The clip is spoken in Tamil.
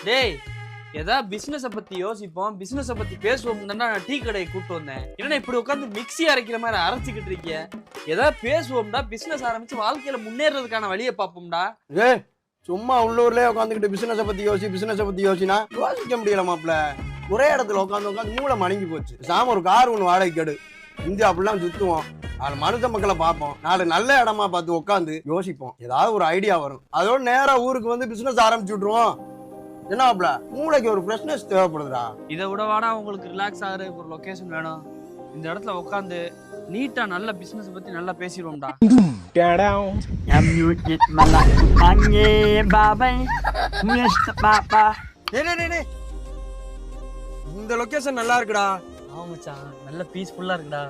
டேய் ஏதாவது பிசினஸ பத்தி யோசிப்போம், பிசினஸ பத்தி பேசுவோம். நான் டீ கடையை கூப்பிட்டு வந்தேன். என்னன்னா இப்படி உட்காந்து மிக்ஸி அரைக்கிற மாதிரி அரைச்சிக்கிட்டு இருக்கீங்க. ஏதாவது பேசுவோம்டா, பிசினஸ் ஆரம்பிச்சு வாழ்க்கையில முன்னேறதுக்கான வழியை பார்ப்போம்டா. ஏ சும்மா உள்ளூர்லயே உட்காந்துக்கிட்டு பிசினஸை பத்தி யோசினா யோசிக்க முடியல மாப்ள. ஒரே இடத்துல உட்காந்து மூளை மணங்கி போச்சு. சாம ஒரு கார் ஒன்று வாடகைக்கு எடு, இந்தியா அப்படிலாம் சுத்துவோம், நாலு மனுஷ மக்களை பார்ப்போம், நாலு நல்ல இடமா பார்த்து உட்காந்து யோசிப்போம், ஏதாவது ஒரு ஐடியா வரும். அதோட நேரா ஊருக்கு வந்து பிசினஸ் ஆரம்பிச்சு விட்டுருவோம். என்னப்ல மூளைக்கு ஒரு ஃப்ரெஷ்னஸ் தேவைப்படுதுடா. இதை விட வாடா உங்களுக்கு ரிலாக்ஸ் ஆகுற ஒரு லொகேஷன் வேணும். இந்த இடத்துல உட்காந்து நீட்டா நல்ல பிசினஸ் பத்தி நல்லா பேசிடுவோம்டா. இந்த லொகேஷன் நல்லா இருக்குடா. ஆமா மச்சான், நல்ல பீஸ்ஃபுல்லா இருக்குடா.